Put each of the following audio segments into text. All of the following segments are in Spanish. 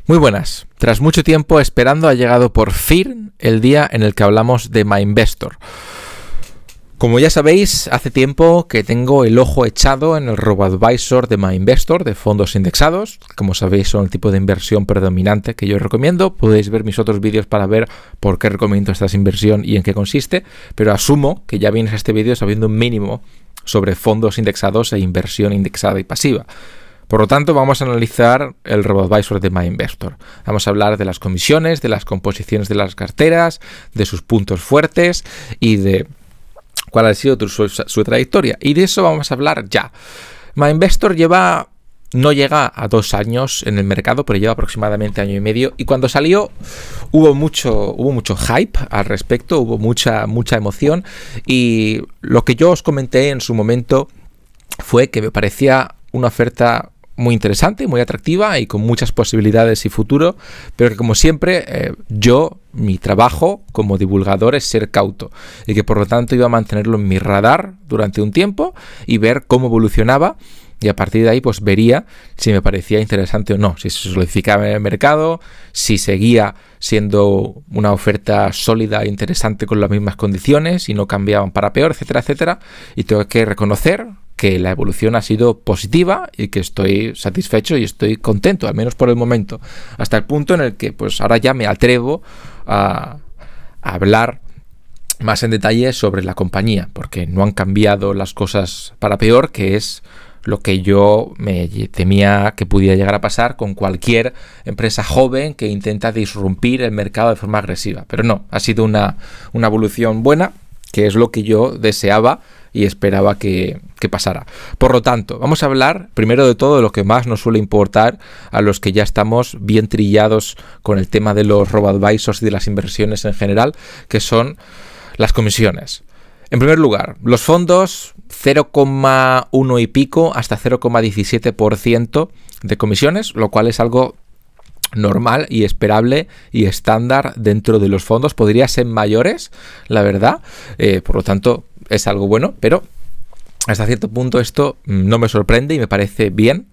Muy buenas. Tras mucho tiempo esperando ha llegado por fin el día en el que hablamos de MyInvestor. Como ya sabéis, hace tiempo que tengo el ojo echado en el robo-advisor de MyInvestor de fondos indexados. Como sabéis, son el tipo de inversión predominante que yo recomiendo. Podéis ver mis otros vídeos para ver por qué recomiendo esta inversión y en qué consiste, pero asumo que ya vienes a este vídeo sabiendo un mínimo sobre fondos indexados e inversión indexada y pasiva. Por lo tanto, vamos a analizar el robo-advisor de MyInvestor. Vamos a hablar de las comisiones, de las composiciones de las carteras, de sus puntos fuertes y de cuál ha sido su trayectoria. Y de eso vamos a hablar ya. MyInvestor no llega a 2 años en el mercado, pero lleva aproximadamente año y medio. Y cuando salió hubo mucho hype al respecto, hubo mucha emoción. Y lo que yo os comenté en su momento fue que me parecía una oferta muy interesante, muy atractiva y con muchas posibilidades y futuro, pero que como siempre mi trabajo como divulgador es ser cauto y que por lo tanto iba a mantenerlo en mi radar durante un tiempo y ver cómo evolucionaba, y a partir de ahí pues vería si me parecía interesante o no, si se solidificaba en el mercado, si seguía siendo una oferta sólida e interesante con las mismas condiciones y no cambiaban para peor, etcétera, etcétera. Y tengo que reconocer que la evolución ha sido positiva y que estoy satisfecho y estoy contento, al menos por el momento, hasta el punto en el que pues ahora ya me atrevo a hablar más en detalle sobre la compañía, porque no han cambiado las cosas para peor, que es lo que yo me temía que pudiera llegar a pasar con cualquier empresa joven que intenta disrumpir el mercado de forma agresiva. Pero no, ha sido una evolución buena, que es lo que yo deseaba y esperaba que pasara. Por lo tanto, vamos a hablar primero de todo de lo que más nos suele importar a los que ya estamos bien trillados con el tema de los robo-advisors y de las inversiones en general, que son las comisiones. En primer lugar, los fondos 0,1 y pico hasta 0,17% de comisiones, lo cual es algo normal y esperable y estándar dentro de los fondos. Podría ser mayores, la verdad, por lo tanto es algo bueno, pero hasta cierto punto esto no me sorprende y me parece bien.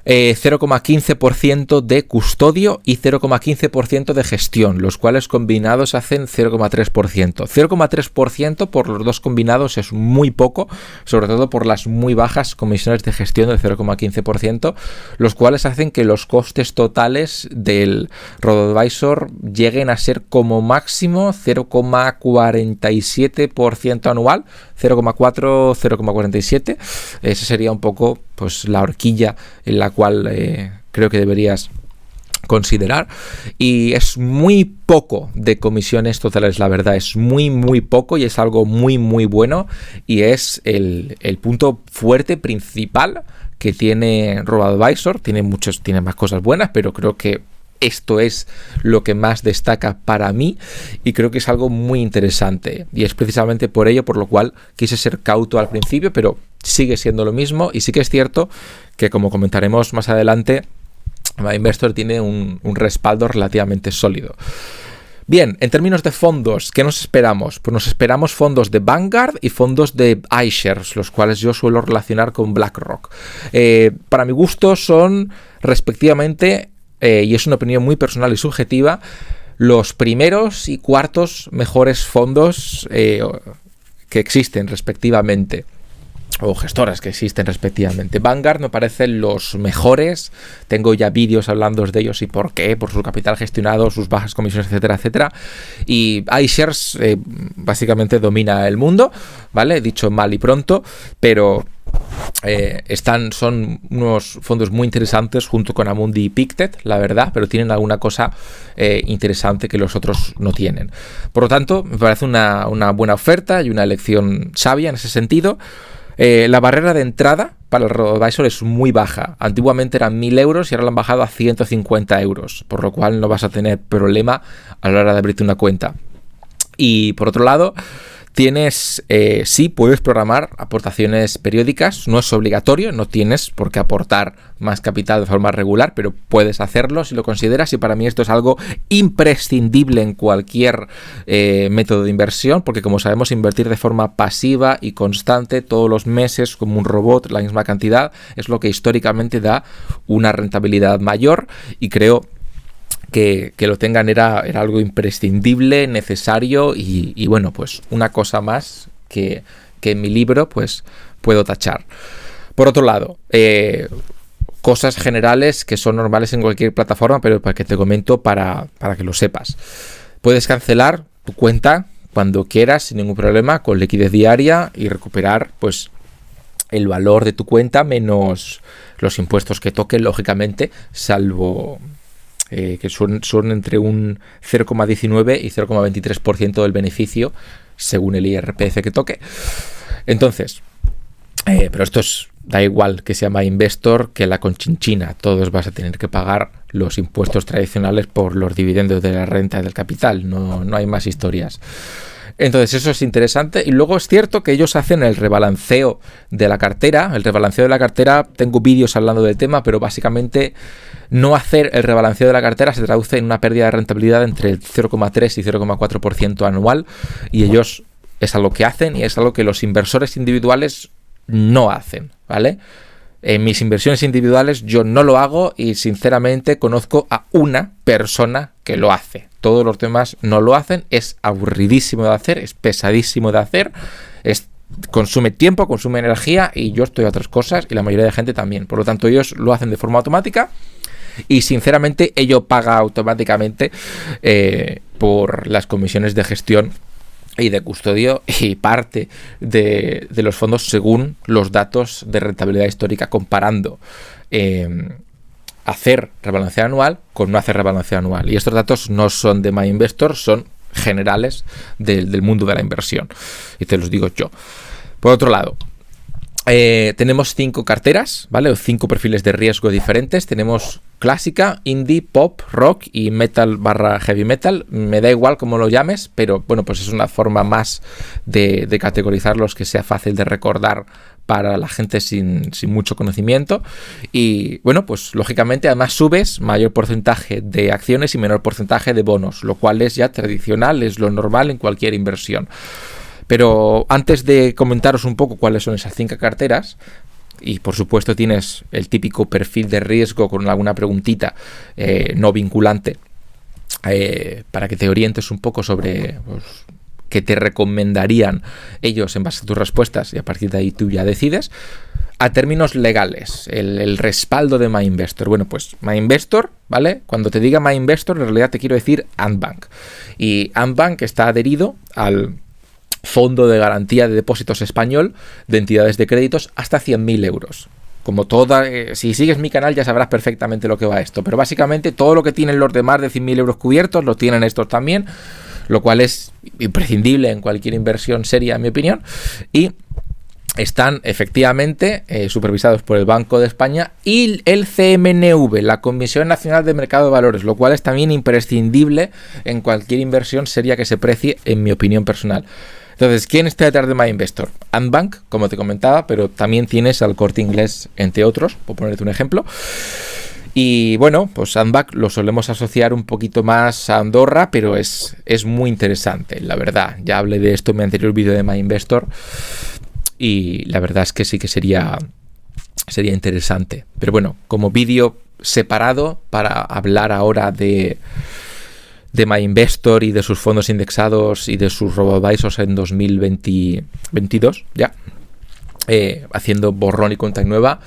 0,15% de custodio y 0,15% de gestión, los cuales combinados hacen 0,3%. 0,3% por los dos combinados es muy poco, sobre todo por las muy bajas comisiones de gestión del 0,15%, los cuales hacen que los costes totales del robo-advisor lleguen a ser como máximo 0,47% anual, 0,4, 0,47. Esa sería un poco pues la horquilla en la cual creo que deberías considerar, y es muy poco de comisiones totales, la verdad, es muy poco y es algo muy bueno, y es el punto fuerte principal que tiene robo-advisor. Tiene más cosas buenas, pero creo que esto es lo que más destaca para mí y creo que es algo muy interesante, y es precisamente por ello por lo cual quise ser cauto al principio, pero sigue siendo lo mismo. Y sí que es cierto que, como comentaremos más adelante, MyInvestor tiene un respaldo relativamente sólido. Bien, en términos de fondos, ¿qué nos esperamos? Pues nos esperamos fondos de Vanguard y fondos de iShares, los cuales yo suelo relacionar con BlackRock. Para mi gusto son respectivamente, y es una opinión muy personal y subjetiva, los primeros y cuartos mejores fondos que existen respectivamente, o gestoras que existen respectivamente. Vanguard me parecen los mejores, tengo ya vídeos hablando de ellos y por qué, por su capital gestionado, sus bajas comisiones, etcétera, etcétera. Y iShares básicamente domina el mundo, ¿vale? Dicho mal y pronto, pero son unos fondos muy interesantes junto con Amundi y Pictet, la verdad, pero tienen alguna cosa interesante que los otros no tienen. Por lo tanto, me parece una buena oferta y una elección sabia en ese sentido. La barrera de entrada para el robo-advisor es muy baja. Antiguamente eran 1.000 euros y ahora la han bajado a 150 euros, por lo cual no vas a tener problema a la hora de abrirte una cuenta. Y por otro lado, Tienes, sí, puedes programar aportaciones periódicas, no es obligatorio, no tienes por qué aportar más capital de forma regular, pero puedes hacerlo si lo consideras, y para mí esto es algo imprescindible en cualquier método de inversión, porque como sabemos, invertir de forma pasiva y constante todos los meses como un robot la misma cantidad es lo que históricamente da una rentabilidad mayor, y creo que lo tengan era algo imprescindible, necesario y bueno, pues una cosa más que en mi libro pues puedo tachar. Por otro lado, cosas generales que son normales en cualquier plataforma, pero para que te comento para que lo sepas. Puedes cancelar tu cuenta cuando quieras sin ningún problema con liquidez diaria y recuperar pues el valor de tu cuenta menos los impuestos que toquen, lógicamente, salvo que son entre un 0,19 y 0,23% del beneficio según el IRPF que toque. Entonces, pero esto da igual que sea MyInvestor que la Conchinchina, todos vas a tener que pagar los impuestos tradicionales por los dividendos de la renta del capital, no hay más historias. Entonces eso es interesante, y luego es cierto que ellos hacen el rebalanceo de la cartera. El rebalanceo de la cartera, tengo vídeos hablando del tema, pero básicamente no hacer el rebalanceo de la cartera se traduce en una pérdida de rentabilidad entre el 0,3 y 0,4% anual, y ellos es algo que hacen y es algo que los inversores individuales no hacen, ¿vale? En mis inversiones individuales yo no lo hago, y sinceramente conozco a una persona que lo hace. Todos los demás no lo hacen, es aburridísimo de hacer, es pesadísimo de hacer, consume tiempo, consume energía, y yo estoy a otras cosas y la mayoría de gente también. Por lo tanto, ellos lo hacen de forma automática y sinceramente ello paga automáticamente por las comisiones de gestión y de custodio y parte de los fondos según los datos de rentabilidad histórica, comparando hacer rebalanceo anual con no hacer rebalanceo anual. Y estos datos no son de MyInvestor, son generales del mundo de la inversión, y te los digo yo. Por otro lado, tenemos 5 carteras, ¿vale? O 5 perfiles de riesgo diferentes. Tenemos clásica, indie, pop, rock y metal / heavy metal. Me da igual cómo lo llames, pero bueno, pues es una forma más de categorizarlos que sea fácil de recordar para la gente sin mucho conocimiento. Y bueno, pues lógicamente además subes mayor porcentaje de acciones y menor porcentaje de bonos, lo cual es ya tradicional, es lo normal en cualquier inversión. Pero antes de comentaros un poco cuáles son esas 5 carteras, y por supuesto tienes el típico perfil de riesgo con alguna preguntita no vinculante para que te orientes un poco sobre pues, qué te recomendarían ellos en base a tus respuestas, y a partir de ahí tú ya decides. A términos legales, el respaldo de MyInvestor. Bueno, pues MyInvestor, ¿vale? Cuando te diga MyInvestor, en realidad te quiero decir Andbank. Y Andbank está adherido al Fondo de Garantía de Depósitos Español de entidades de créditos hasta 100.000 euros. Como si sigues mi canal ya sabrás perfectamente lo que va esto, pero básicamente todo lo que tienen los demás de 100.000 euros cubiertos lo tienen estos también, lo cual es imprescindible en cualquier inversión seria, en mi opinión, y están efectivamente supervisados por el Banco de España y el CMNV, la Comisión Nacional de Mercado de Valores, lo cual es también imprescindible en cualquier inversión seria que se precie, en mi opinión personal. Entonces, ¿quién está detrás de MyInvestor? Andbank, como te comentaba, pero también tienes al Corte Inglés, entre otros, por ponerte un ejemplo. Y bueno, pues Andbank lo solemos asociar un poquito más a Andorra, pero es muy interesante, la verdad. Ya hablé de esto en mi anterior vídeo de MyInvestor y la verdad es que sí que sería interesante. Pero bueno, como vídeo separado para hablar ahora de MyInvestor y de sus fondos indexados y de sus robo-advisors en 2022, ya, haciendo borrón y cuenta nueva,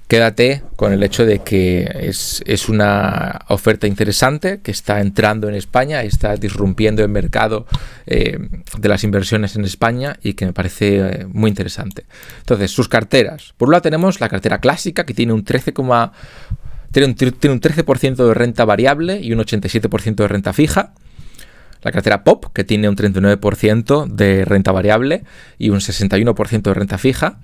quédate con el hecho de que es una oferta interesante que está entrando en España y está disrumpiendo el mercado de las inversiones en España, y que me parece muy interesante. Entonces, sus carteras. Por un lado tenemos la cartera clásica, que tiene un 13% de renta variable y un 87% de renta fija. La cartera Pop, que tiene un 39% de renta variable y un 61% de renta fija.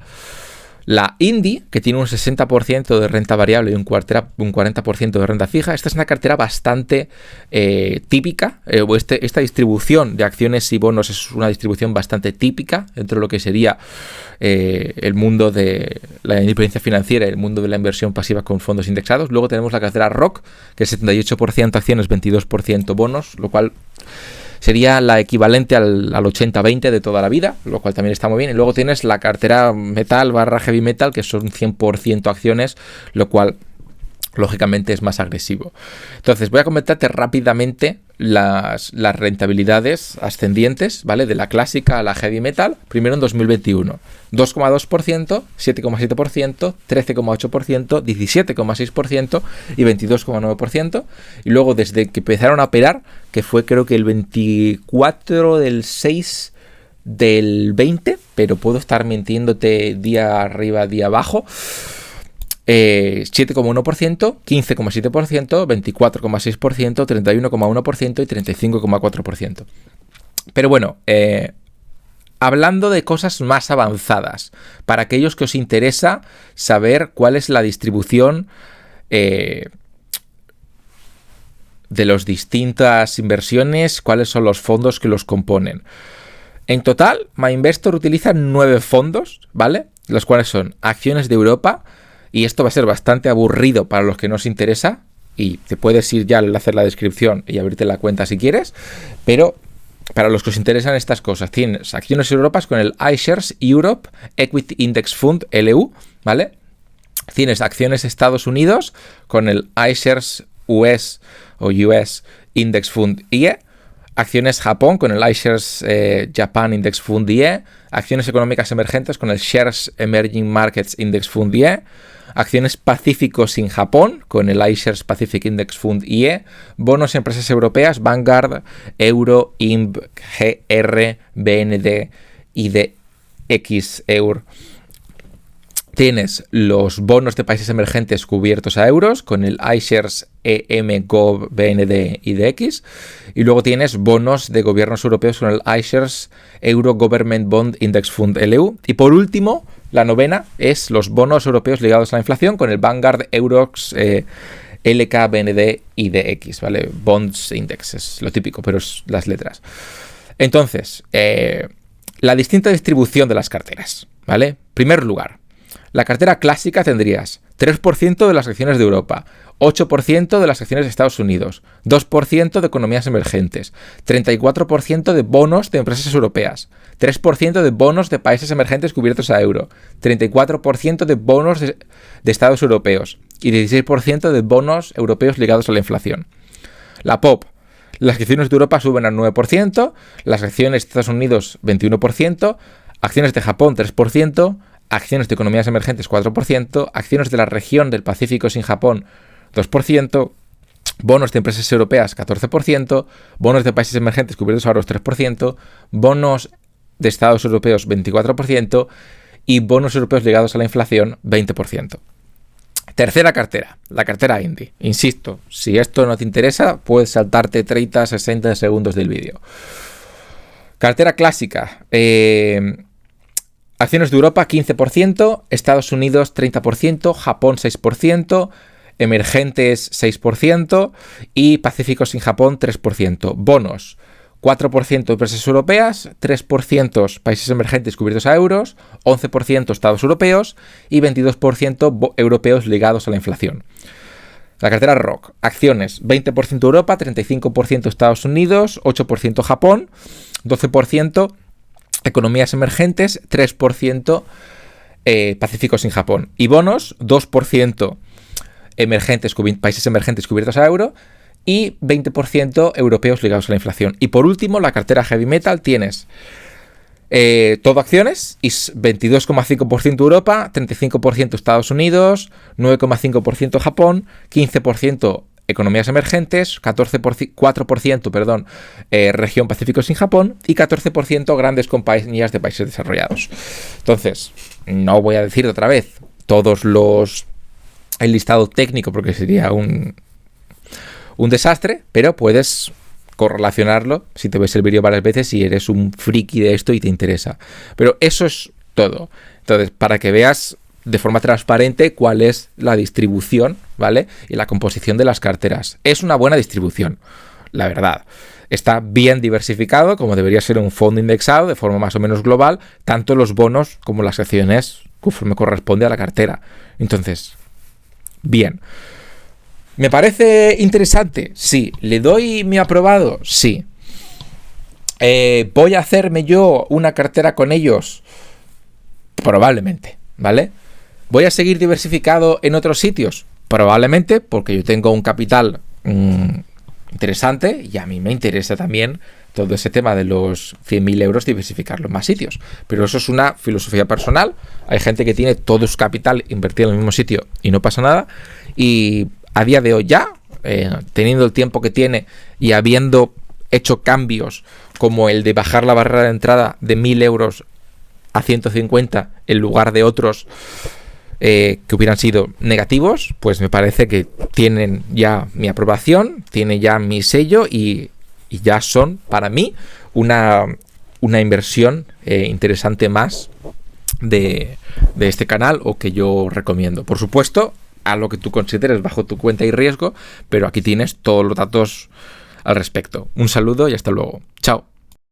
La Indy, que tiene un 60% de renta variable y un 40% de renta fija. Esta es una cartera bastante típica. Esta distribución de acciones y bonos es una distribución bastante típica dentro de lo que sería el mundo de la independencia financiera y el mundo de la inversión pasiva con fondos indexados. Luego tenemos la cartera Rock, que es 78% acciones, 22% bonos, lo cual sería la equivalente al 80-20 de toda la vida, lo cual también está muy bien. Y luego tienes la cartera metal / heavy metal, que son 100% acciones, lo cual lógicamente es más agresivo. Entonces voy a comentarte rápidamente las rentabilidades ascendientes, ¿vale? De la clásica a la heavy metal. Primero en 2021, 2,2%, 7,7%, 13,8%, 17,6% y 22,9%. Y luego desde que empezaron a operar, que fue creo que el 24 del 6 del 20, pero puedo estar mintiéndote día arriba, día abajo. 7,1%, 15,7%, 24,6%, 31,1% y 35,4%. Pero bueno, hablando de cosas más avanzadas, para aquellos que os interesa saber cuál es la distribución de las distintas inversiones, cuáles son los fondos que los componen. En total, MyInvestor utiliza 9 fondos, ¿vale? Los cuales son acciones de Europa. Y esto va a ser bastante aburrido para los que no os interesa. Y te puedes ir ya al enlace en la descripción y abrirte la cuenta si quieres. Pero para los que os interesan estas cosas, tienes acciones europeas con el iShares Europe Equity Index Fund LU, ¿vale? Tienes acciones Estados Unidos con el iShares US o US Index Fund IE. Acciones Japón con el iShares Japan Index Fund IE. Acciones económicas emergentes con el Shares Emerging Markets Index Fund IE. Acciones Pacífico sin Japón con el iShares Pacific Index Fund IE. Bonos empresas europeas Vanguard, Euro, INB, GR, BND, IDX, EUR. Tienes los bonos de países emergentes cubiertos a euros con el iShares EM Gov BND IDX. Y luego tienes bonos de gobiernos europeos con el iShares Euro Government Bond Index Fund LU. Y por último, la novena es los bonos europeos ligados a la inflación con el Vanguard Eurox LK BND IDX, ¿vale? Bonds Index, es lo típico, pero es las letras. Entonces, la distinta distribución de las carteras, ¿vale? Primer lugar, la cartera clásica tendrías 3% de las acciones de Europa, 8% de las acciones de Estados Unidos, 2% de economías emergentes, 34% de bonos de empresas europeas, 3% de bonos de países emergentes cubiertos a euro, 34% de bonos de Estados europeos y 16% de bonos europeos ligados a la inflación. La POP. Las acciones de Europa suben al 9%, las acciones de Estados Unidos 21%, acciones de Japón 3%, acciones de economías emergentes 4%, acciones de la región del Pacífico sin Japón 2%, bonos de empresas europeas 14%, bonos de países emergentes cubiertos a euros 3%, bonos de estados europeos 24% y bonos europeos ligados a la inflación 20%. Tercera cartera, la cartera Indy. Insisto, si esto no te interesa, puedes saltarte 30-60 segundos del vídeo. Cartera clásica. Acciones de Europa 15%, Estados Unidos 30%, Japón 6%, emergentes 6% y Pacífico sin Japón 3%. Bonos 4% empresas europeas, 3% países emergentes cubiertos a euros, 11% estados europeos y 22% europeos ligados a la inflación. La cartera Rock. Acciones 20% Europa, 35% Estados Unidos, 8% Japón, 12% economías emergentes, 3% Pacífico sin Japón. Y bonos, 2% países emergentes cubiertos a euro y 20% europeos ligados a la inflación. Y por último, la cartera Heavy Metal tienes todo acciones, y 22,5% Europa, 35% Estados Unidos, 9,5% Japón, 15% economías emergentes, 4%, región Pacífico sin Japón y 14% grandes compañías de países desarrollados. Entonces, no voy a decir otra vez el listado técnico porque sería un desastre, pero puedes correlacionarlo si te ves el vídeo varias veces y eres un friki de esto y te interesa. Pero eso es todo. Entonces, para que veas de forma transparente cuál es la distribución, ¿vale? Y la composición de las carteras. Es una buena distribución, la verdad. Está bien diversificado, como debería ser un fondo indexado, de forma más o menos global, tanto los bonos como las acciones, conforme corresponde a la cartera. Entonces, bien. ¿Me parece interesante? Sí. ¿Le doy mi aprobado? Sí. ¿Voy a hacerme yo una cartera con ellos? Probablemente, ¿vale? ¿Voy a seguir diversificado en otros sitios? Probablemente, porque yo tengo un capital interesante y a mí me interesa también todo ese tema de los 100.000 euros, diversificarlo en más sitios. Pero eso es una filosofía personal. Hay gente que tiene todo su capital invertido en el mismo sitio y no pasa nada. Y a día de hoy ya, teniendo el tiempo que tiene y habiendo hecho cambios como el de bajar la barrera de entrada de 1.000 euros a 150 en lugar de otros que hubieran sido negativos, pues me parece que tienen ya mi aprobación, tiene ya mi sello y ya son para mí una inversión interesante más de este canal, o que yo recomiendo. Por supuesto, a lo que tú consideres bajo tu cuenta y riesgo, pero aquí tienes todos los datos al respecto. Un saludo y hasta luego.